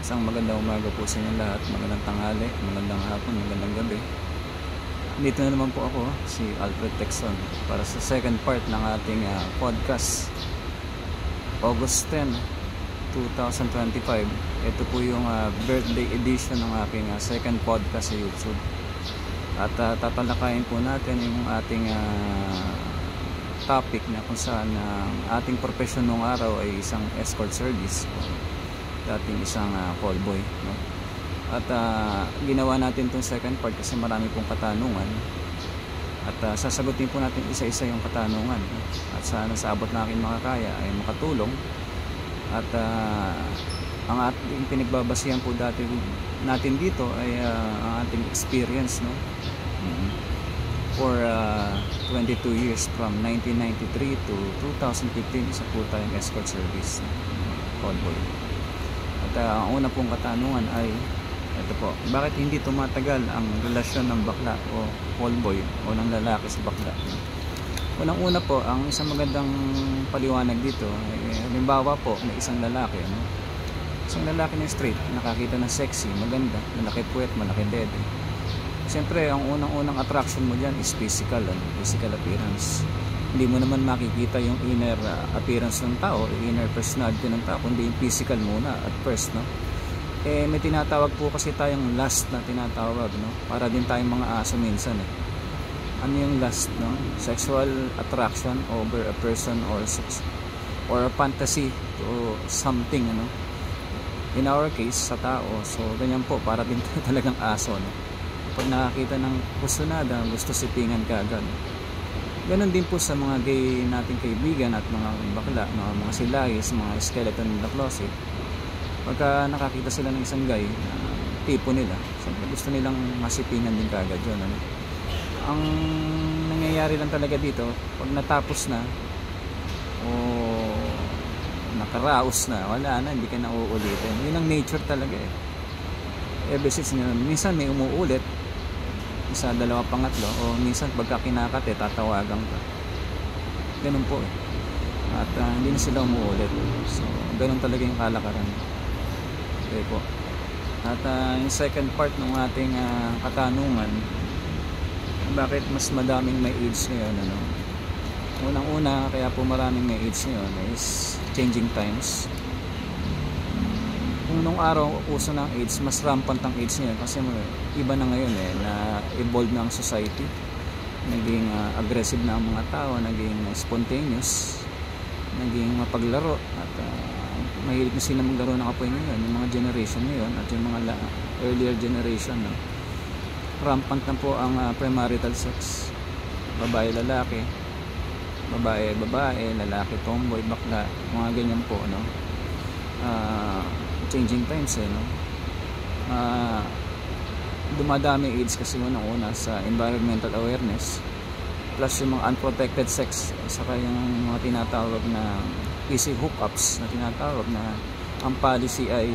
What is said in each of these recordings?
Isang magandang umaga po sa inyo lahat, magandang tanghali, magandang hapon, magandang gabi. Dito na naman po ako, si Alfred Texon, para sa second part ng ating podcast. August 10, 2025. Ito po yung birthday edition ng aking second podcast sa YouTube. At tatalakayin po natin yung ating topic na kung saan ating profession nung araw ay isang escort service, dating isang callboy, no? At ginawa natin itong second part kasi marami pong katanungan at sasagutin po natin isa-isa yung katanungan, no? At sana sa abot na aking makakaya ay makatulong at ang ating pinagbabasihan po natin dito ay ang ating experience, no? For 22 years from 1993 to 2015 isa po tayong escort service, callboy. At ang una pong katanungan ay ito po, bakit hindi tumatagal ang relasyon ng bakla o callboy o ng lalaki sa bakla? Unang-una po, ang isang magandang paliwanag dito ay halimbawa po na isang lalaki, no? Isang lalaki na straight, nakakita ng sexy, maganda, malaki puwet, malaki dede. Siyempre, ang unang-unang attraction mo dyan is physical, physical appearance. Hindi mo naman makikita yung inner appearance ng tao, inner personality ng tao, kundi yung physical muna at first, no? May tinatawag po kasi tayong lust na tinatawag, no? Para din tayong mga aso minsan, eh. Ano yung lust, no? Sexual attraction over a person or a fantasy to something, ano? In our case, sa tao, so ganyan po, para din talagang aso, no? Pag nakakita ng gusto nada, gusto sipingan ka agad. Ganon din po sa mga gay nating kaibigan at mga bakla, mga silayis, mga skeleton in the closet. Pagka nakakita sila ng isang guy, tipo nila, siyempre gusto nilang masipingan din kaagad yun, ano? Ang nangyayari lang talaga dito, pag natapos na o nakaraos na, wala na, hindi ka na uulitin. Yun ang nature talaga, eh. Ever since minsan may umuulit, isa, dalawa, pangatlo, o minsan pagka kinakat, tatawagan ka. Ganun po, eh. At hindi na sila umuulit. So ganun talaga yung kalakaran. Okay po. At yung second part ng ating katanungan, bakit mas madaming may AIDS ngayon, ano? Unang-una, kaya po maraming may AIDS ngayon is changing times. Kung nung araw uso ng AIDS, mas rampant ang AIDS ngayon kasi iba na ngayon, na evolve na ang society, naging aggressive na ang mga tao, naging spontaneous, naging mapaglaro at mahilig na sila maglaro ng apoy ngayon, yung mga generation ngayon at yung mga earlier generation, no? Rampant na po ang premarital sex, babae lalaki, babae babae, lalaki tomboy, bakla, mga ganyan po, no? Changing times, no? Dumadami AIDS kasi una sa environmental awareness, plus yung mga unprotected sex, saka yung mga tinatawag na easy hookups na tinatawag na ang policy ay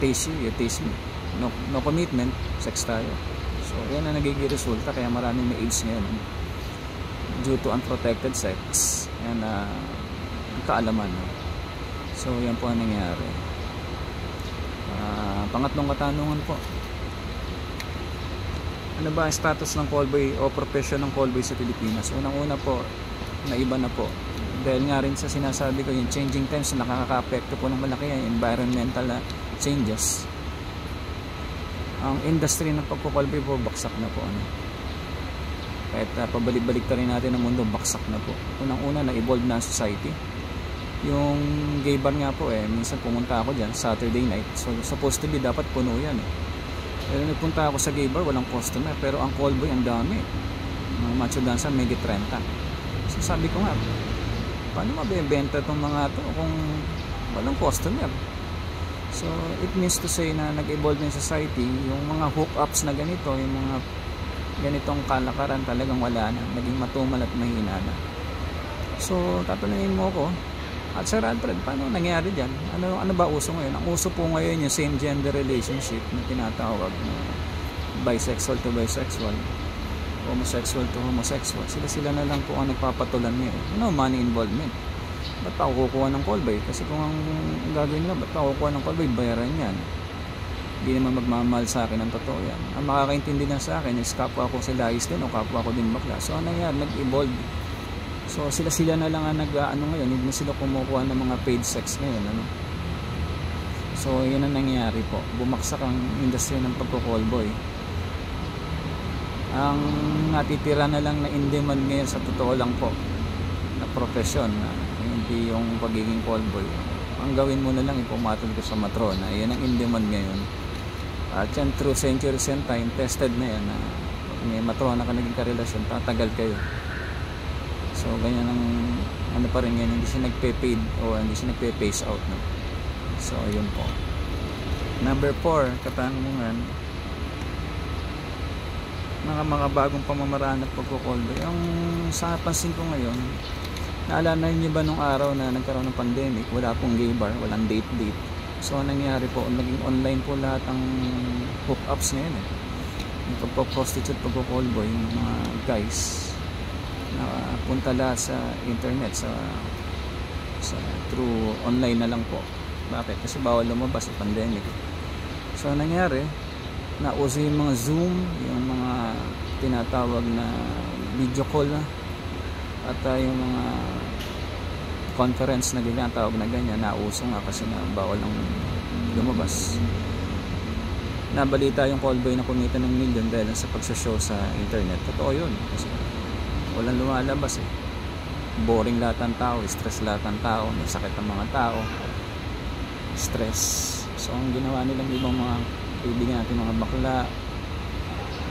taste you, you taste me, no commitment, sex tayo. So yan ang nagiging resulta, kaya maraming may AIDS ngayon, due to unprotected sex and kaalaman, no? So yan po ang nangyari. Pangatlong katanungan po, ano ba ang status ng callboy o profession ng callboy sa Pilipinas? Unang-una po, naiba na po dahil nga rin sa sinasabi ko, yung changing times na nakaka-apekto po ng malaki yung environmental changes. Ang industry ng pagko-callboy po baksak na po, ano? Kahit pabalik-balik ta rin natin ang mundo, baksak na po. Unang-una, na-evolve na ang society. Yung gay bar nga po, minsan pumunta ako dyan Saturday night, so supposed to be dapat puno yan, pero nagpunta ako sa gay bar, walang customer, pero ang callboy ang dami, mga macho dancer may 30. So sabi ko nga, paano mabebenta itong mga to kung walang customer? So it means to say na nag-evolve ng society, yung mga hookups na ganito, yung mga ganitong kalakaran talagang wala na, naging matumal at mahina na. So tatanungin mo ko, at Sir Alfred, paano nangyari dyan? Ano ba uso ngayon? Ang uso po ngayon yung same gender relationship na tinatawag na bisexual to bisexual, homosexual to homosexual. Sila na lang po ang nagpapatulan ngayon. Money involvement. ba't pa ako kukuha ng callboy? Kasi kung ang gagawin nila, ba't pa ako kukuha ng callboy? Bayaran yan. Hindi naman magmamahal sa akin ang totoo yan. Ang makakaintindi lang sa akin is kapwa ko sila ayos din o kapwa ko din bakla. So ano yan, nag-evolve. So sila na lang ang nag-ano ngayon, hindi na sila kumukuha ng mga paid sex ngayon, ano. So yun ang nangyayari po, bumagsak ang industry ng pagko-callboy. Ang natitira na lang na in-demand ngayon sa totoo lang po na profesyon, na hindi yung pagiging callboy. Ang gawin mo na lang, ipumatol ko sa matrona. Yan ang in-demand ngayon. At yan, through centuries and time, tested na yan na pag may matrona ka naging karelasyon, tatagal kayo. So ganyan ang ano pa rin yan, hindi siya nagpe-paid o hindi siya nagpe-pace out, no? So yun po. Number 4, katanungan, mga bagong pamamaraan at pagko-callboy. Ang sa pansin ko ngayon, naalala niyo ba nung araw na nagkaroon ng pandemic, wala pong gay bar, walang date. So nangyari po, naging online po lahat ang hookups ngayon eh. Yung pagpo-prostitute, pagko-callboy, yung mga guys na punta lahat sa internet, sa through online na lang po. Bakit? Kasi bawal lumabas sa pandemic. So nangyari, nauso yung mga Zoom, yung mga tinatawag na video call na, at yung mga conference na ginatawag na ganyan, nauso nga kasi na bawal ang lumabas. Nabalita yung callboy na kumita ng million dahil sa pagsashow sa internet. Totoo yun, kasi walang lumalabas eh. Boring lahat ng tao, stress lahat ng tao, may sakit ng mga tao, stress. So ang ginawa nilang ibang mga kaibigan natin, mga bakla,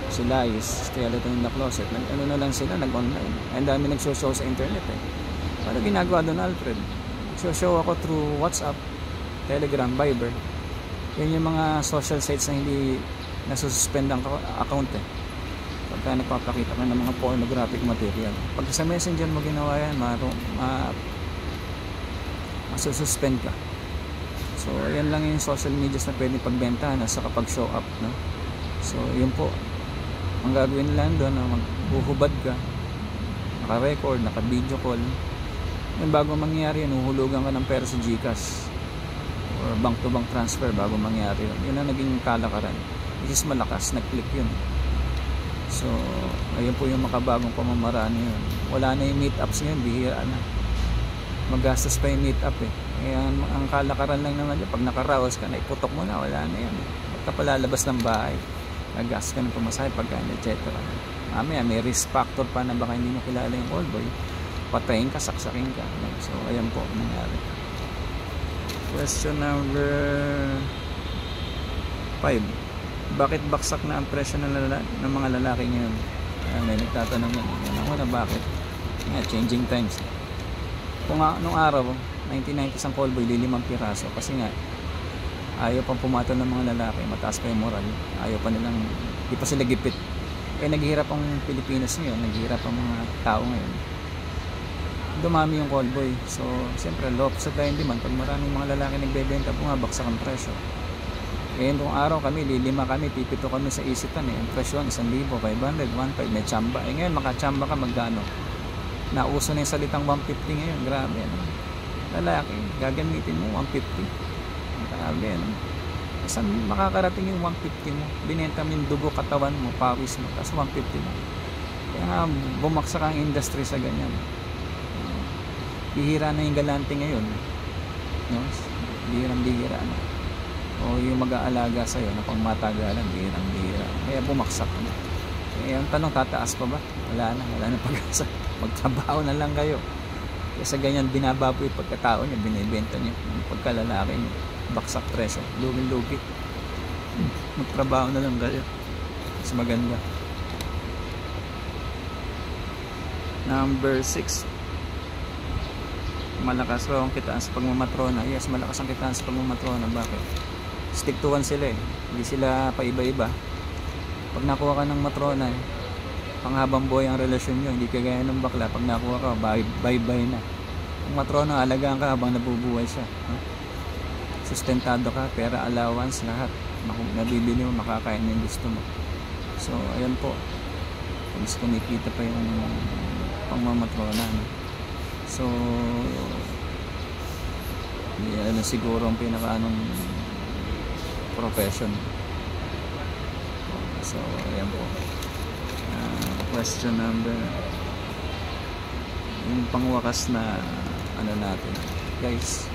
sila is skeleton in the closet, ano na lang sila, nag-online. Ang dami nagsoshow sa internet eh. Para ginagawa doon, Alfred, nagsoshow ako through WhatsApp, Telegram, Viber. Yan yung mga social sites na hindi nasususpend ang account eh. Pagka nagpapakita ka ng mga pornographic material, pag sa messenger mo ginawa yan, masususpend ka. So yan lang yung social medias na pwede pagbentahan sa kapag show up, no? So yun po, ang gagawin lang doon na maghuhubad ka, naka-record, naka-video call. Yan, bago mangyari yun, uhulugan ka ng pera sa GCash or bank to bank transfer bago mangyari yun. Yun ang naging kalakaran, which is malakas, nag-click yun. So ayun po yung makabagong pamamaraan yun. Wala na yung meetups ngayon, bihira na, magastos pa yung meetup eh. Kaya ang kalakaran lang naman yun, pag nakaraos ka na, iputok mo na, wala na yan eh. Pag ka palalabas ng bahay, nagastos ka ng pamasahe, pagkain, etc. Mamaya may risk factor pa na baka hindi mo kilala yung callboy, patayin ka, saksakin ka. So ayan po nangyari. Question number 5, bakit baksak na ang presyo ng mga lalaki ngayon? May nagtatanong yan. Ako na bakit? Changing times. Kung nung araw 1990s ang callboy, 5 piraso, kasi nga ayaw pang pumatol ng mga lalaki, mataas pa yung moral, ayaw pa nilang, di pa sila gipit. Kaya naghihirap ang Pilipinas ngayon, naghihirap ang mga tao ngayon, dumami yung callboy. So siyempre low supply and demand, pag maraming mga lalaki nagbebenta, bumabagsak ang presyo. Ngayon kung araw kami, 5 kami, 7 kami sa isitan eh, ang presyo 1,000, 500, 1,500, may tsamba. Ngayon makatsamba ka, magkano? Nauso na yung salitang 150 ngayon, grabe ano. Lalaki, gagamitin mo 150, grabe ano. Saan makakarating yung 150 mo? Binenta mo yung dugo, katawan mo, pawis mo, tapos 150 mo. Kaya nga bumagsak ang industry sa ganyan. Bihira na yung galante ngayon, no? Bihira na. O yung mag-aalaga sa'yo na pangmatagalan, bihira. Kaya bumagsak na. Kaya ang tanong, tataas pa ba? Wala na pag-asa. Magtrabaho na lang kayo. Kaya sa ganyan, binababoy pagkatao niya, binibenta niya. Pagkalalaki niya, baksak presyo, lugi. Magtrabaho na lang kayo. Mas maganda. Number 6, malakas raw ang kitaan sa pagmamatrona. Yes, malakas ang kitaan sa pagmamatrona. Bakit? Stick to one sila eh. Hindi sila paiba-iba. Pag nakuha ka ng matrona eh, panghabang buhay ang relasyon nyo, hindi kagaya ng bakla. Pag nakuha ka, bye-bye na. Ang matrona, alagaan ka habang nabubuhay siya. Sustentado ka, pera, allowance, lahat. Nabibili mo, makakain mo yung gusto mo. So, ayan po. Mas kumikita pa yung pangmamatrona. So, Yan na siguro ang pinaka anong profession. So ayan po. Question number, yung pangwakas na ano natin guys,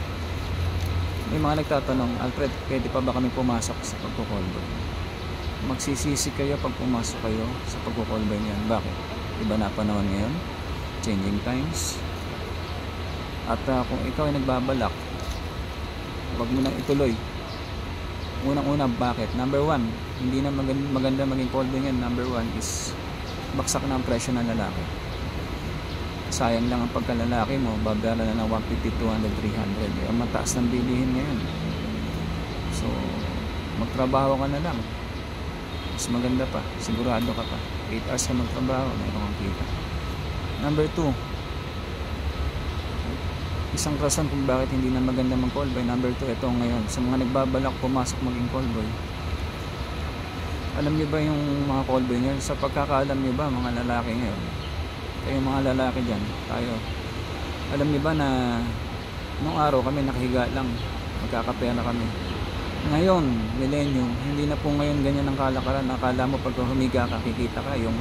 may mga nagtatanong, Alfred, pwede pa ba kami pumasok sa pagko-callboy? Magsisisi kayo pag pumasok kayo sa pagko-callboy niyan. Bakit? Iba na panahon ngayon, changing times. At kung ikaw ay nagbabalak, huwag mo nang ituloy. Unang-una, bakit? Number one, hindi na maganda maging callboy ngayon. Number one is baksak na ang presyo ng lalaki. Sayang lang ang pagkalalaki mo, babayaran na ng 150, 200, 300. Ang mataas ng bilihin ngayon. So magtrabaho ka na lang, mas maganda pa, sigurado ka pa 8 hours ka magtrabaho, mayroon kang kita. Number 2, isang rason kung bakit hindi na maganda mag callboy. Number 2, ito ngayon, sa mga nagbabalak pumasok maging callboy, alam niyo ba yung mga callboy ngayon, sa pagkakaalam niyo ba mga lalaki ngayon, kayo mga lalaki dyan, tayo, alam niyo ba na nung araw kami nakahiga lang, magkakapera kami. Ngayon, millennium, hindi na po ngayon ganyan ang kalakaran. Akala mo pag humiga ka, kikita ka, yung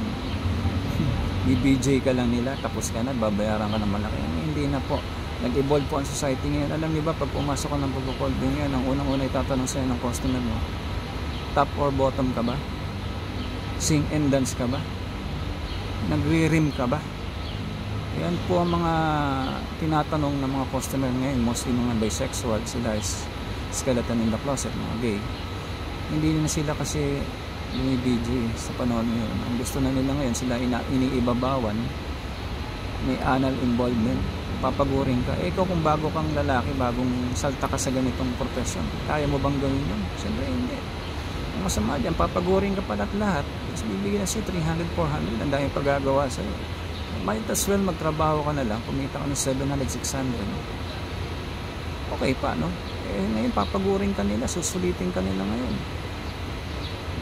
BBJ ka lang nila, tapos ka na, babayaran ka ng malaki. Hindi na po, nag-evolve po ang society ngayon. Alam niyo ba, pag pumasok ka ng pagko-callboy ngayon, ang unang-una itatanong sa'yo ng customer mo, top or bottom ka ba? Sing and dance ka ba? Nagre-rim ka ba? Yan po ang mga tinatanong ng mga customer ngayon, mostly mga bisexual. Sila is skeleton in the closet, mga gay. Hindi na sila kasi BBG sa panahon ngayon. Ang gusto na nila ngayon, sila iniibabawan, may anal involvement, papaguring ka. Ikaw kung bago kang lalaki, bagong salta ka sa ganitong profession, kaya mo bang gawin yun? Siyempre hindi. Ang masama dyan, papaguring ka pala at lahat, tapos bibigyan na siya 300, 400, ang daming paggagawa sa'yo. Might as well magtrabaho ka na lang, kumita ka ng 700, 600. Okay pa, no? Eh ngayon papaguring ka nila, susulitin ka nila ngayon,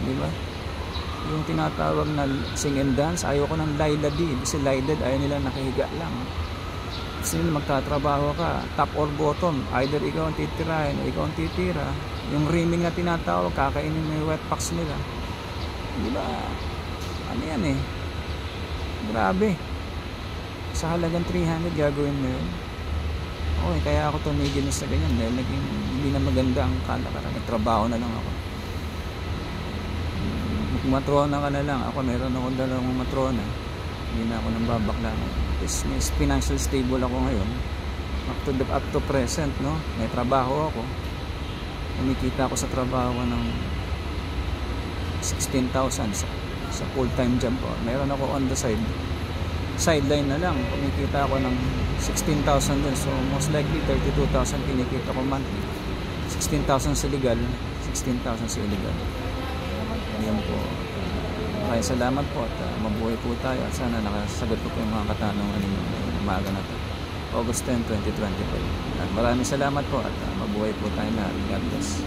di ba? Yung tinatawag na sing and dance, ayaw ko ng Laila D, kasi Laila D ayaw nila nakahiga lang. Gusto nila magtatrabaho ka, top or bottom, either ikaw ang titirahin o ikaw ang titira. Yung rimming na tinatawag, kakainin mo yung wet packs nila, di ba? Ano yan eh, grabe. Sa halagang 300 gagawin mo yun. Okay, kaya ako tumigil na sa ganyan dahil naging hindi na maganda ang kalakaran. Nagtrabaho na lang ako. Matrona ka na lang. Ako meron akong dalawang matrona. Hindi na ako nang babaklangan. May financial stable ako ngayon. Up to present, no? May trabaho ako. Kumikita ako sa trabaho ng 16,000 sa full-time job ko. Meron ako on the side. Sideline na lang, kumikita ako ng 16,000 dun. So most likely 32,000 kinikita ko monthly. 16,000 sa legal, 16,000 sa illegal. Ayan po. Maraming salamat po at mabuhay po tayo at sana nakasagot ko po yung mga katanungan ninyo ngayong umaga na to, August 10, 2025. Maraming salamat po at mabuhay po tayo na. God bless.